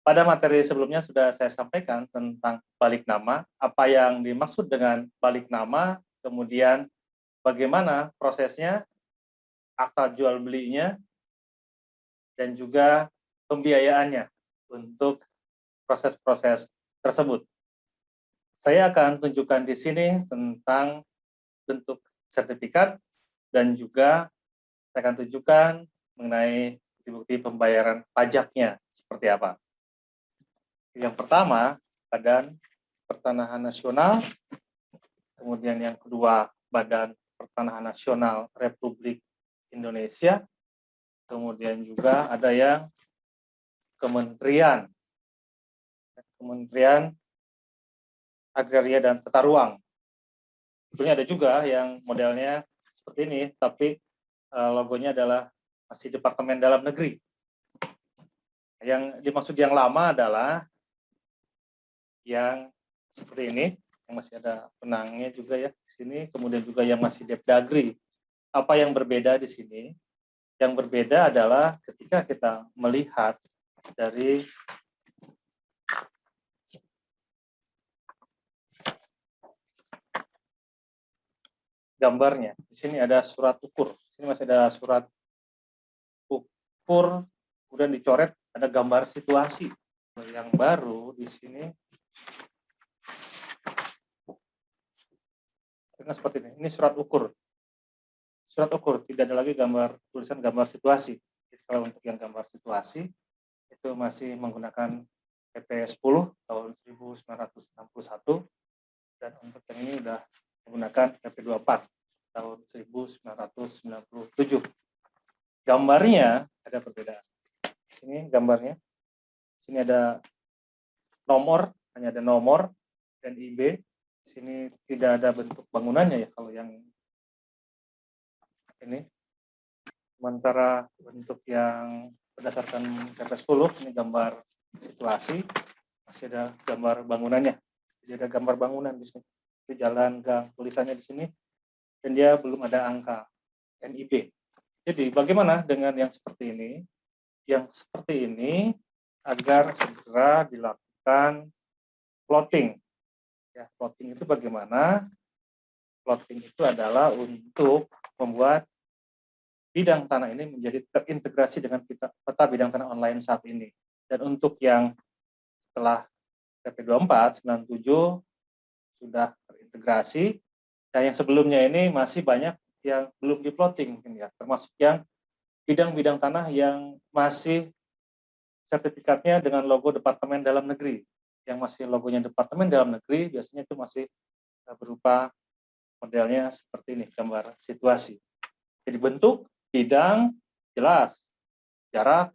Pada materi sebelumnya sudah saya sampaikan tentang balik nama, apa yang dimaksud dengan balik nama, kemudian bagaimana prosesnya, akta jual belinya, dan juga pembiayaannya untuk proses-proses tersebut. Saya akan tunjukkan di sini tentang bentuk sertifikat dan juga saya akan tunjukkan mengenai bukti pembayaran pajaknya seperti apa. Yang pertama, Badan Pertanahan Nasional, kemudian yang kedua, Badan Pertanahan Nasional Republik Indonesia, kemudian juga ada yang Kementerian Agraria dan Tata Ruang. Sebetulnya ada juga yang modelnya seperti ini, tapi logonya adalah masih Departemen Dalam Negeri. Yang dimaksud yang lama adalah yang seperti ini, yang masih ada penangnya juga ya di sini, kemudian juga yang masih Depdagri. Apa yang berbeda di sini? Yang berbeda adalah ketika kita melihat dari gambarnya. Di sini ada surat ukur. Di sini masih ada surat ukur, kemudian dicoret ada gambar situasi. Yang baru di sini seperti ini. Ini surat ukur. Surat ukur, tidak ada lagi tulisan gambar situasi. Jadi kalau untuk yang gambar situasi itu masih menggunakan PP 10 tahun 1961 dan untuk yang ini sudah menggunakan PP 24 tahun 1997. Gambarnya ada perbedaan. Sini gambarnya. Sini ada nomor, hanya ada nomor dan IB. Di sini tidak ada bentuk bangunannya ya kalau yang ini. Sementara bentuk yang berdasarkan PP 10 ini gambar situasi, masih ada gambar bangunannya. Jadi ada gambar bangunan di sini. Di jalan, gang, tulisannya di sini dan dia belum ada angka NIB. Jadi bagaimana dengan yang seperti ini? Yang seperti ini agar segera dilakukan plotting. Ya, plotting itu bagaimana? Plotting itu adalah untuk membuat bidang tanah ini menjadi terintegrasi dengan peta bidang tanah online saat ini. Dan untuk yang setelah PP 24, 97 sudah terintegrasi, dan yang sebelumnya ini masih banyak yang belum diplotting mungkin ya, termasuk yang bidang-bidang tanah yang masih sertifikatnya dengan logo Departemen Dalam Negeri. Yang masih logonya Departemen Dalam Negeri biasanya itu masih berupa modelnya seperti ini, gambar situasi. Jadi bentuk, bidang, jelas. Jarak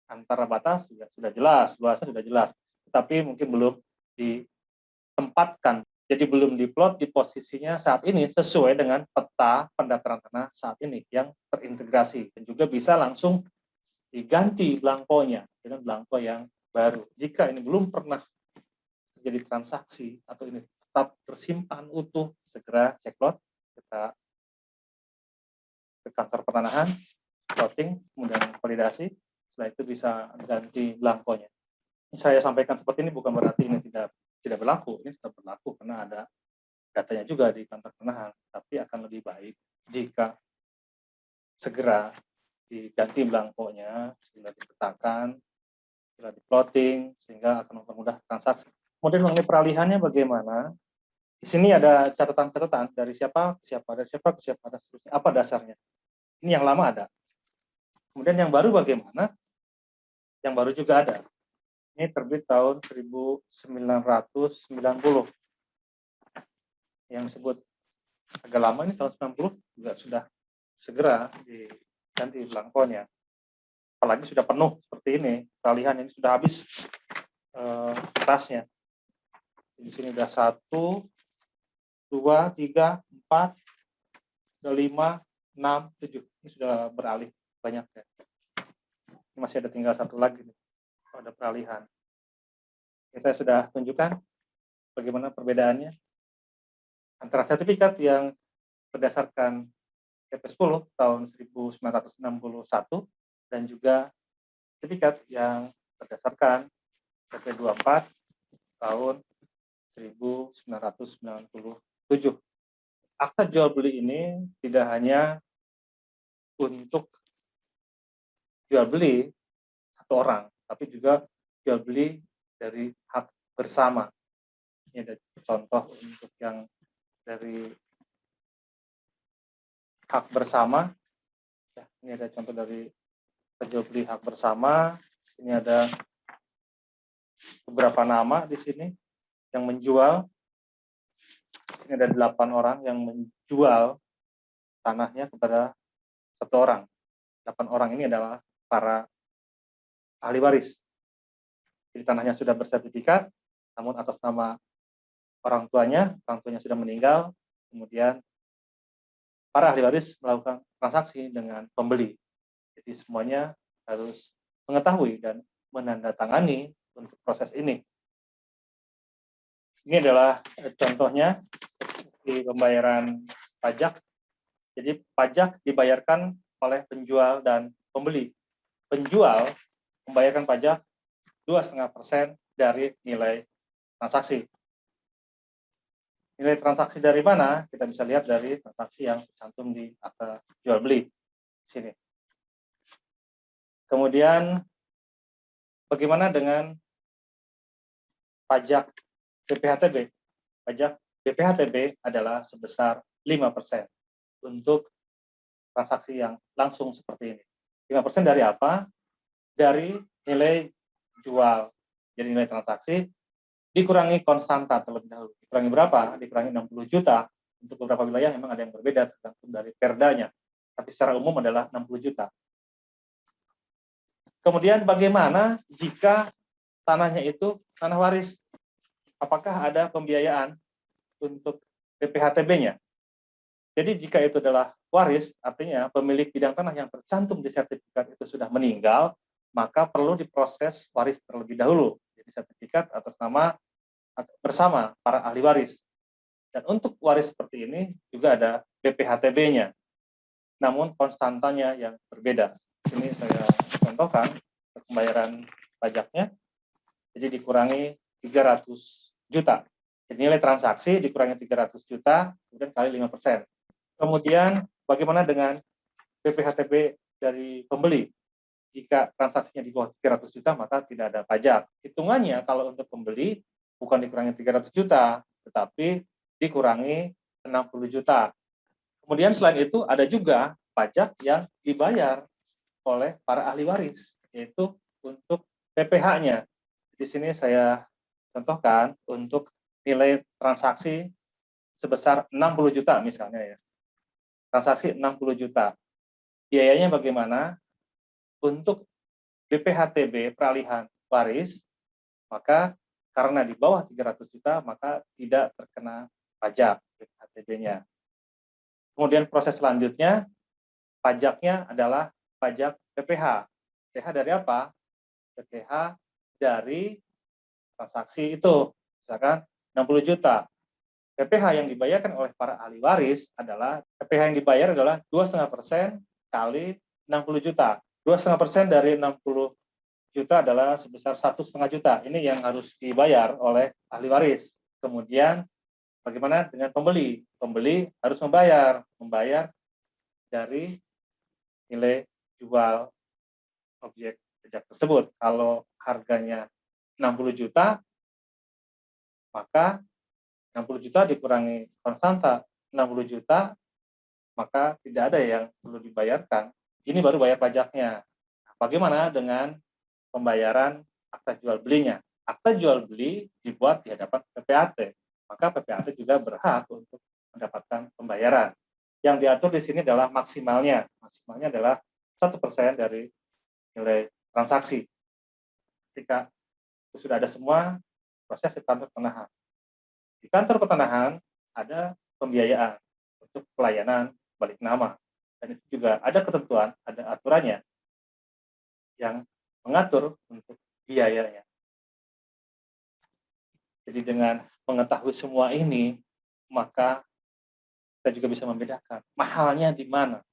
antara batas juga sudah jelas, luasnya sudah jelas. Tetapi mungkin belum ditempatkan. Jadi belum diplot di posisinya saat ini sesuai dengan peta pendaftaran tanah saat ini yang terintegrasi. Dan juga bisa langsung diganti belangkonya dengan belangko yang baru. Jika ini belum pernah terjadi transaksi atau ini tetap tersimpan utuh, segera ceklot, kita ke kantor pertanahan, plotting, kemudian validasi, setelah itu bisa ganti belangkonya. Ini saya sampaikan seperti ini bukan berarti ini tidak berlaku, ini tetap berlaku karena ada datanya juga di kantor pertanahan, tapi akan lebih baik jika segera diganti belangkonya, sehingga dipetakan, segera diplotting, sehingga akan mempermudah transaksi. Kemudian mengenai peralihannya bagaimana? Di sini ada catatan-catatan dari siapa ke siapa, dari siapa ke siapa, dan seterusnya. Apa dasarnya? Ini yang lama ada. Kemudian yang baru bagaimana? Yang baru juga ada. Ini terbit tahun 1990. Yang disebut agak lama ini tahun 90 juga sudah segera diganti belangkonya. Apalagi sudah penuh seperti ini, peralihan ini sudah habis kertasnya. Di sini sudah 1, 2, 3, 4, 5, 6, 7. Ini sudah beralih banyak ya. Ini masih ada tinggal satu lagi nih. Ada peralihan. Ini saya sudah tunjukkan bagaimana perbedaannya antara sertifikat yang berdasarkan PP 10 tahun 1961 dan juga sertifikat yang berdasarkan PP 24 tahun 1997. Akta jual beli ini tidak hanya untuk jual beli satu orang, tapi juga jual beli dari hak bersama. Ini ada contoh untuk yang dari hak bersama. Ya, ini ada contoh dari jual beli hak bersama. Ini ada beberapa nama di sini yang menjual. Ini ada 8 orang yang menjual tanahnya kepada satu orang. 8 orang ini adalah para ahli waris. Jadi tanahnya sudah bersertifikat, namun atas nama orang tuanya sudah meninggal, kemudian para ahli waris melakukan transaksi dengan pembeli. Jadi semuanya harus mengetahui dan menandatangani untuk proses ini. Ini adalah contohnya di pembayaran pajak. Jadi pajak dibayarkan oleh penjual dan pembeli. Penjual membayarkan pajak 2,5% dari nilai transaksi. Nilai transaksi dari mana? Kita bisa lihat dari transaksi yang tercantum di akta jual beli di sini. Kemudian bagaimana dengan pajak BPHTB? Pajak BPHTB adalah sebesar 5% untuk transaksi yang langsung seperti ini. 5% dari apa? Dari nilai jual. Jadi nilai transaksi dikurangi konstanta terlebih dahulu. Dikurangi berapa? Dikurangi 60 juta. Untuk beberapa wilayah memang ada yang berbeda tergantung dari perdanya. Tapi secara umum adalah 60 juta. Kemudian bagaimana jika tanahnya itu tanah waris? Apakah ada pembiayaan untuk BPHTB-nya? Jadi jika itu adalah waris, artinya pemilik bidang tanah yang tercantum di sertifikat itu sudah meninggal, maka perlu diproses waris terlebih dahulu. Jadi sertifikat atas nama bersama para ahli waris. Dan untuk waris seperti ini juga ada BPHTB-nya. Namun konstantanya yang berbeda. Ini saya contohkan pembayaran pajaknya. Jadi dikurangi 300 juta. Jadi nilai transaksi dikurangi 300 juta, kemudian kali 5%. Kemudian bagaimana dengan BPHTB dari pembeli? Jika transaksinya di bawah 300 juta, maka tidak ada pajak. Hitungannya kalau untuk pembeli bukan dikurangi 300 juta, tetapi dikurangi 60 juta. Kemudian selain itu ada juga pajak yang dibayar oleh para ahli waris, yaitu untuk PPh-nya. Di sini saya contohkan untuk nilai transaksi sebesar 60 juta misalnya ya. Transaksi 60 juta. Biayanya bagaimana? Untuk BPHTB peralihan waris, maka karena di bawah 300 juta, maka tidak terkena pajak BPHTB-nya. Kemudian proses selanjutnya, pajaknya adalah pajak PPh. PPh dari apa? PPh dari transaksi itu, misalkan 60 juta. PPh yang dibayarkan oleh para ahli waris adalah, PPh yang dibayar adalah 2,5% kali 60 juta. 2,5% dari 60 juta adalah sebesar 1,5 juta. Ini yang harus dibayar oleh ahli waris. Kemudian bagaimana dengan pembeli? Pembeli harus membayar dari nilai jual objek pajak tersebut. Kalau harganya 60 juta, maka 60 juta dikurangi konstanta 60 juta, maka tidak ada yang perlu dibayarkan. Ini baru bayar pajaknya. Bagaimana dengan pembayaran akta jual belinya? Akta jual beli dibuat di hadapan PPAT, maka PPAT juga berhak untuk mendapatkan pembayaran. Yang diatur di sini adalah maksimalnya. Maksimalnya adalah 1% dari nilai transaksi. Ketika itu sudah ada semua, proses di kantor penahan. Di kantor petenahan ada pembiayaan untuk pelayanan balik nama. Dan itu juga ada ketentuan, ada aturannya yang mengatur untuk biayanya. Jadi dengan mengetahui semua ini, maka kita juga bisa membedakan mahalnya di mana,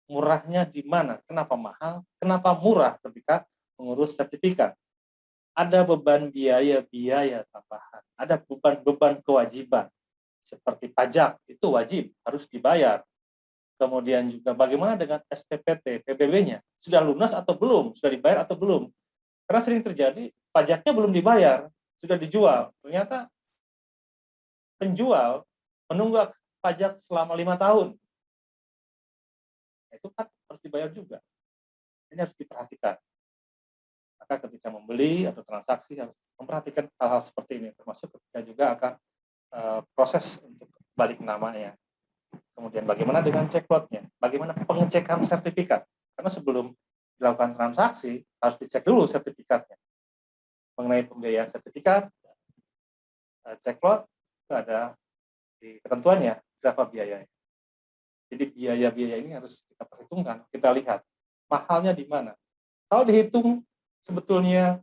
murahnya di mana, kenapa mahal, kenapa murah ketika mengurus sertifikat. ada beban biaya-biaya tambahan, ada beban-beban kewajiban seperti pajak itu wajib harus dibayar. Kemudian juga bagaimana dengan SPPT, PBB-nya sudah lunas atau belum, sudah dibayar atau belum? Karena sering terjadi pajaknya belum dibayar, sudah dijual, ternyata penjual menunggak pajak selama 5 tahun. Itu kan harus dibayar juga. Ini harus diperhatikan. Maka ketika membeli atau transaksi harus memperhatikan hal-hal seperti ini, termasuk ketika juga akan proses untuk balik namanya. Kemudian bagaimana dengan cekpotnya? Bagaimana pengecekan sertifikat? Karena sebelum dilakukan transaksi harus dicek dulu sertifikatnya. Mengenai pembiayaan sertifikat, ceklot itu ada di ketentuannya berapa biayanya. Jadi biaya-biaya ini harus kita perhitungkan, kita lihat mahalnya di mana. Kalau dihitung sebetulnya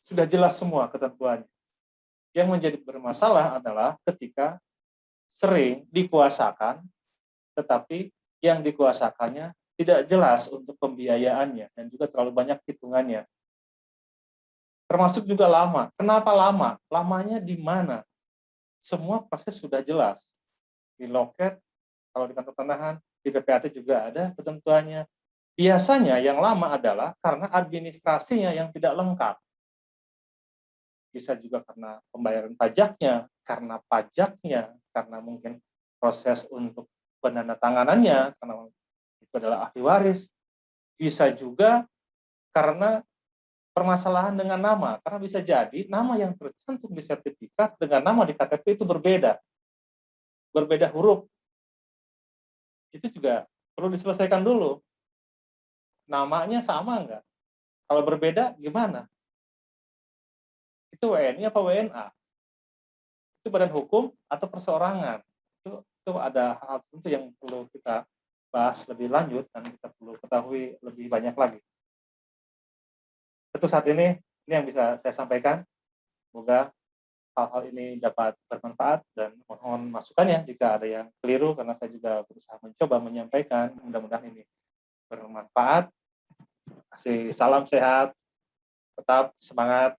sudah jelas semua ketentuannya. Yang menjadi bermasalah adalah ketika sering dikuasakan, tetapi yang dikuasakannya tidak jelas untuk pembiayaannya dan juga terlalu banyak hitungannya. Termasuk juga lama. Kenapa lama? Lamanya di mana? Semua proses sudah jelas. Di loket, kalau di kantor tanahan, di PPAT juga ada ketentuannya. Biasanya yang lama adalah karena administrasinya yang tidak lengkap. Bisa juga karena pembayaran pajaknya, karena mungkin proses untuk penandatanganannya, karena itu adalah ahli waris. Bisa juga karena permasalahan dengan nama, karena bisa jadi nama yang tercantum di sertifikat dengan nama di KTP itu berbeda huruf. Itu juga perlu diselesaikan dulu. Namanya sama enggak? Kalau berbeda gimana? Itu WNI apa WNA? Itu badan hukum atau perseorangan? Itu ada hal tertentu yang perlu kita bahas lebih lanjut dan kita perlu ketahui lebih banyak lagi. Tentu saat ini yang bisa saya sampaikan. Semoga hal-hal ini dapat bermanfaat dan mohon masukannya jika ada yang keliru, karena saya juga berusaha mencoba menyampaikan. Mudah-mudahan ini bermanfaat. Kasih salam sehat, tetap semangat.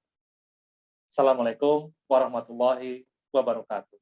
Assalamualaikum warahmatullahi wabarakatuh.